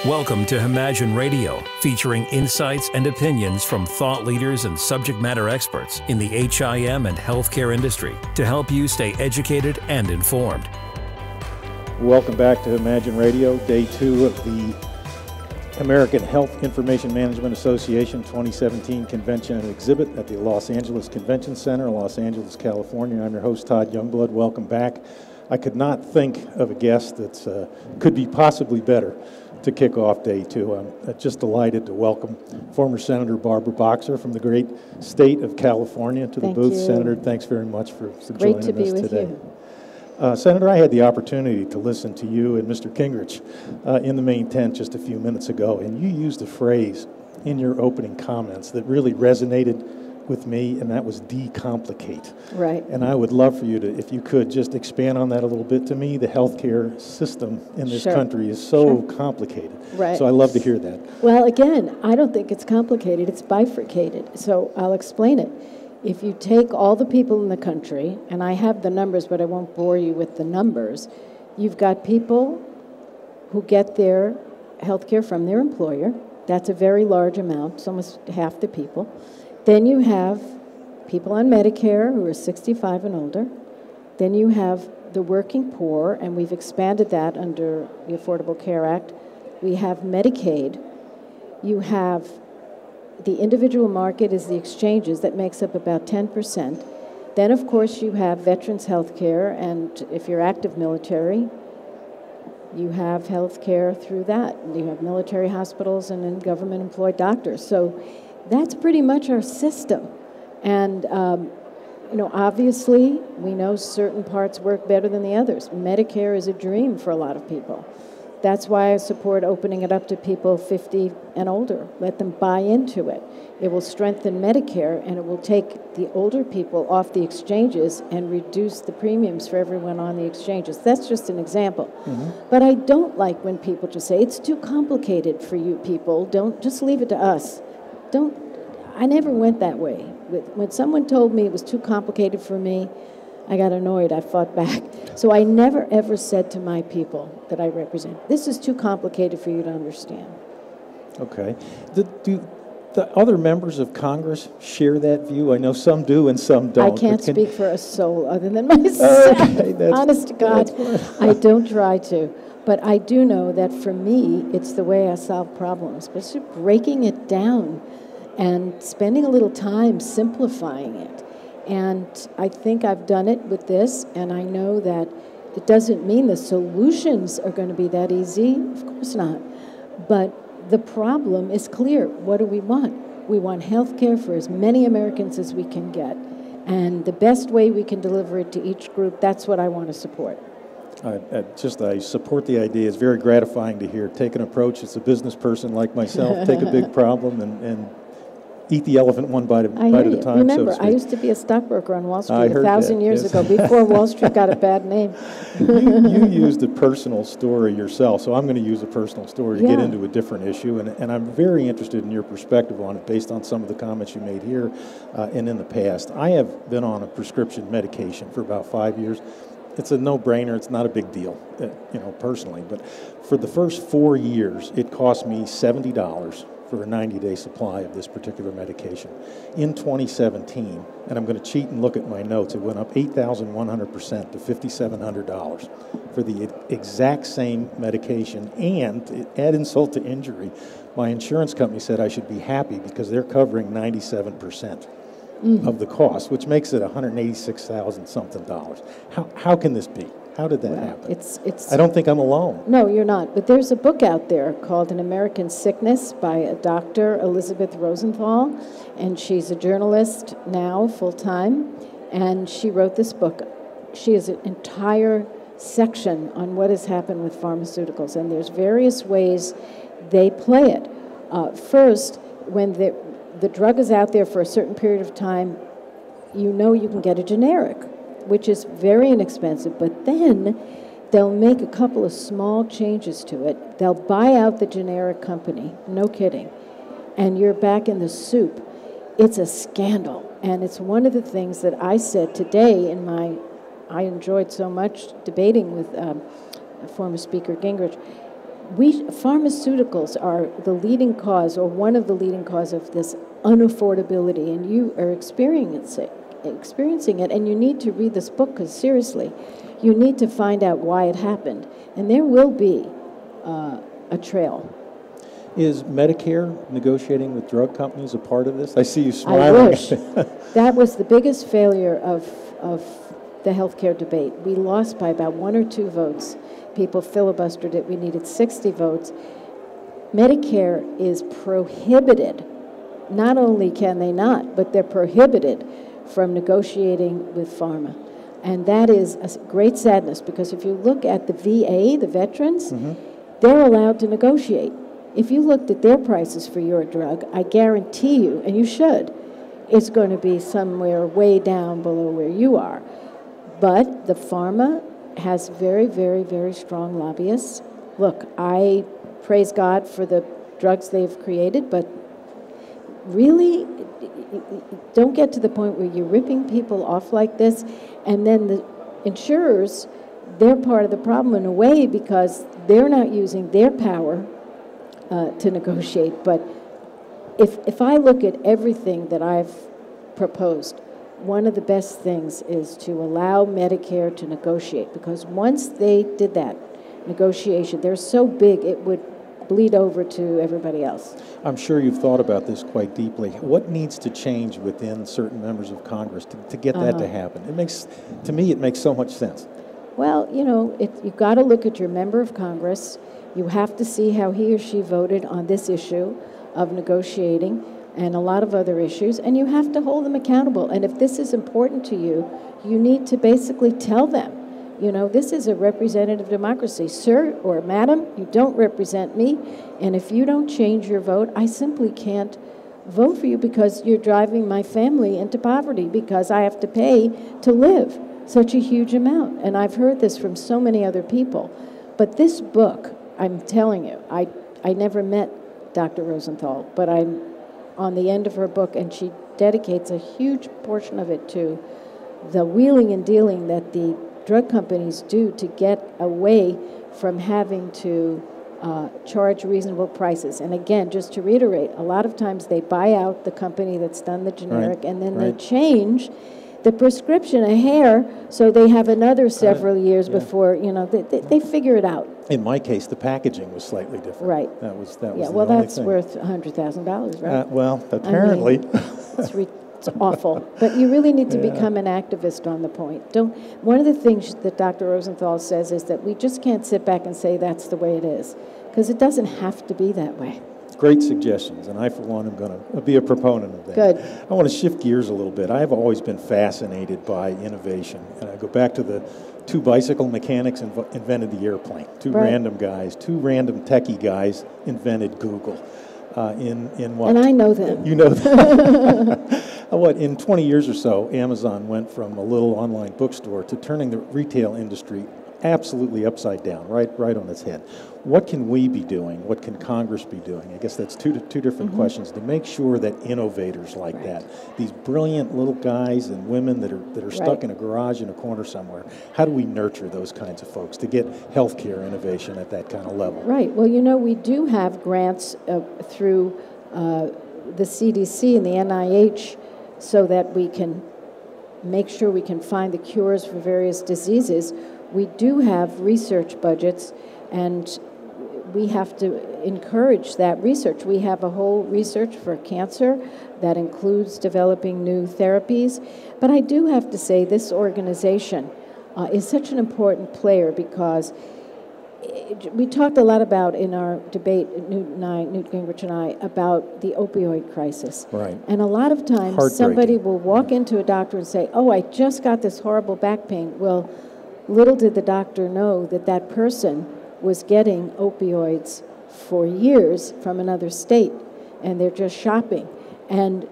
Welcome to Imagine Radio, featuring insights and opinions from thought leaders and subject matter experts in the HIM and healthcare industry to help you stay educated and informed. Welcome back to Imagine Radio, day 2 of the American Health Information Management Association 2017 Convention and Exhibit at the Los Angeles Convention Center, Los Angeles, California. I'm your host, Todd Youngblood. Welcome back. I could not think of a guest that could be possibly better to kick off day 2. I'm just delighted to welcome former Senator Barbara Boxer from the great state of California to the booth. Senator, thanks very much for joining us today. Great to be with you. Senator, I had the opportunity to listen to you and Mr. Gingrich in the main tent just a few minutes ago, and you used a phrase in your opening comments that really resonated with me, and that was decomplicate. Right. And I would love for you to, if you could, just expand on that a little bit. To me, the healthcare system in this country is so complicated. Right. So I love to hear that. Well, again, I don't think it's complicated. It's bifurcated. So I'll explain it. If you take all the people in the country, and I have the numbers, but I won't bore you with the numbers, you've got people who get their health care from their employer. That's a very large amount. It's almost half the people. Then you have people on Medicare who are 65 and older. Then you have the working poor, and we've expanded that under the Affordable Care Act. We have Medicaid. You have the individual market is the exchanges. That makes up about 10%. Then, of course, you have veterans health care, and if you're active military, you have health care through that. You have military hospitals and then government-employed doctors. So that's pretty much our system. And, obviously, we know certain parts work better than the others. Medicare is a dream for a lot of people. That's why I support opening it up to people 50 and older. Let them buy into it. It will strengthen Medicare, and it will take the older people off the exchanges and reduce the premiums for everyone on the exchanges. That's just an example. Mm-hmm. But I don't like when people just say, it's too complicated for you people. Don't, just leave it to us. I never went that way. When someone told me it was too complicated for me, I got annoyed. I fought back. So I never, ever said to my people that I represent, this is too complicated for you to understand. Okay. Do the other members of Congress share that view? I know some do and some don't. I can't speak for a soul other than myself. Honest to God, I don't try to. But I do know that for me, it's the way I solve problems. But it's breaking it down and spending a little time simplifying it. And I think I've done it with this, and I know that it doesn't mean the solutions are going to be that easy. Of course not. But the problem is clear. What do we want? We want health care for as many Americans as we can get. And the best way we can deliver it to each group, that's what I want to support. I support the idea. It's very gratifying to hear. Take an approach as a business person like myself, take a big problem and eat the elephant one bite at a time. Remember, so to speak. I used to be a stockbroker on Wall Street 1,000 years ago, before Wall Street got a bad name. You used a personal story yourself, so I'm going to use a personal story to get into a different issue, and I'm very interested in your perspective on it based on some of the comments you made here and in the past. I have been on a prescription medication for about 5 years. It's a no-brainer. It's not a big deal, personally. But for the first 4 years, it cost me $70 for a 90-day supply of this particular medication. In 2017, and I'm going to cheat and look at my notes, it went up 8,100% to $5,700 for the exact same medication. And add insult to injury, my insurance company said I should be happy because they're covering 97%. Of the cost, which makes it $186,000 something. How can this be? How did that happen? I don't think I'm alone. No, you're not. But there's a book out there called An American Sickness by a Dr. Elizabeth Rosenthal, and she's a journalist now, full-time, and she wrote this book. She has an entire section on what has happened with pharmaceuticals, and there's various ways they play it. First, when the drug is out there for a certain period of time, you can get a generic, which is very inexpensive, but then they'll make a couple of small changes to it. They'll buy out the generic company, no kidding, and you're back in the soup. It's a scandal, and it's one of the things that I said today I enjoyed so much debating with former Speaker Gingrich. Pharmaceuticals are the leading cause, or one of the leading cause of this unaffordability, and you are experiencing it, and you need to read this book, because seriously, you need to find out why it happened, and there will be a trail. Is Medicare negotiating with drug companies a part of this? I see you smiling. I wish. That was the biggest failure of the healthcare debate. We lost by about 1 or 2 votes. People filibustered it. We needed 60 votes. Medicare is prohibited. Not only can they not, but they're prohibited from negotiating with pharma. And that is a great sadness, because if you look at the VA, the veterans, they're allowed to negotiate. If you looked at their prices for your drug, I guarantee you, and you should, it's going to be somewhere way down below where you are. But the pharma has very, very, very strong lobbyists. Look, I praise God for the drugs they've created, but really, don't get to the point where you're ripping people off like this, and then the insurers, they're part of the problem in a way, because they're not using their power to negotiate. But if I look at everything that I've proposed, one of the best things is to allow Medicare to negotiate, because once they did that negotiation, they're so big it would bleed over to everybody else. I'm sure you've thought about this quite deeply. What needs to change within certain members of Congress to get that to happen? To me, it makes so much sense. Well, you know, you've got to look at your member of Congress. You have to see how he or she voted on this issue of negotiating and a lot of other issues, and you have to hold them accountable. And if this is important to you, you need to basically tell them, you know, this is a representative democracy. Sir or madam, you don't represent me, and if you don't change your vote, I simply can't vote for you, because you're driving my family into poverty, because I have to pay to live such a huge amount. And I've heard this from so many other people. But this book, I'm telling you, I never met Dr. Rosenthal, but I'm on the end of her book, and she dedicates a huge portion of it to the wheeling and dealing that the drug companies do to get away from having to charge reasonable prices. And again, just to reiterate, a lot of times they buy out the company that's done the generic, and then they change the prescription a hair, so they have another several years before, you know, they figure it out. In my case, the packaging was slightly different. Right. That was yeah, the well, only that's thing. worth $100,000, right? Well, apparently. I mean, it's awful. But you really need to become an activist on the point. One of the things that Dr. Rosenthal says is that we just can't sit back and say that's the way it is, because it doesn't have to be that way. Great suggestions, and I, for one, am going to be a proponent of that. Good. I want to shift gears a little bit. I've always been fascinated by innovation, and I go back to the 2 bicycle mechanics invented the airplane. 2 random guys, 2 random techie guys invented Google. In what? And I know them. You know them. What, in 20 years or so, Amazon went from a little online bookstore to turning the retail industry absolutely upside down, right on its head. What can we be doing? What can Congress be doing? I guess that's two different questions, to make sure that innovators like that, these brilliant little guys and women that are stuck in a garage in a corner somewhere, how do we nurture those kinds of folks to get healthcare innovation at that kind of level? Right. Well, you know, we do have grants through the CDC and the NIH, so that we can make sure we can find the cures for various diseases. We do have research budgets, and we have to encourage that research. We have a whole research for cancer that includes developing new therapies. But I do have to say this organization is such an important player, because we talked a lot about in our debate, Newt Gingrich and I, about the opioid crisis. Right. And a lot of times somebody will walk into a doctor and say, oh, I just got this horrible back pain. Well, little did the doctor know that that person was getting opioids for years from another state, and they're just shopping. And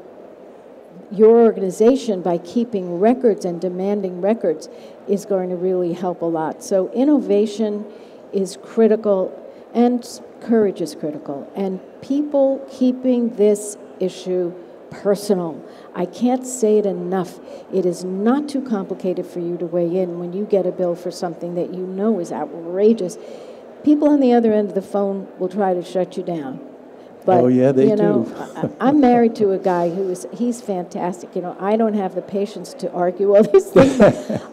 your organization, by keeping records and demanding records, is going to really help a lot. So innovation is critical, and courage is critical, and people keeping this issue personal. I can't say it enough. It is not too complicated for you to weigh in when you get a bill for something that you know is outrageous. people on the other end of the phone will try to shut you down. But, oh, yeah, they you know, do. I'm married to a guy he's fantastic. You know, I don't have the patience to argue all these things.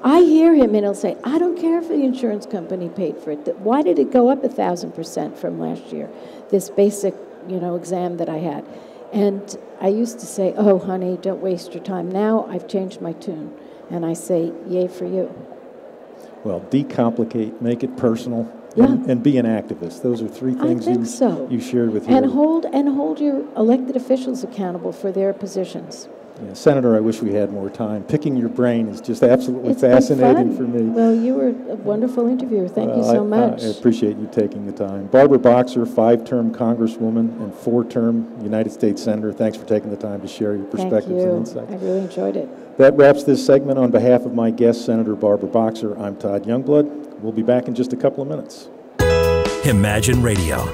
I hear him and he'll say, I don't care if the insurance company paid for it. Why did it go up 1,000% from last year? This basic, you know, exam that I had. And I used to say, oh, honey, don't waste your time. Now I've changed my tune. And I say, yay for you. Well, decomplicate, make it personal, Yeah. and be an activist. Those are three things you shared with and your... hold your elected officials accountable for their positions. Yeah, Senator, I wish we had more time. Picking your brain is just absolutely It's been fascinating fun. for me. Well, you were a wonderful interviewer. Thank you so much. I appreciate you taking the time. Barbara Boxer, 5-term Congresswoman and 4-term United States Senator, thanks for taking the time to share your perspectives and insights. I really enjoyed it. That wraps this segment. On behalf of my guest, Senator Barbara Boxer, I'm Todd Youngblood. We'll be back in just a couple of minutes. Imagine Radio.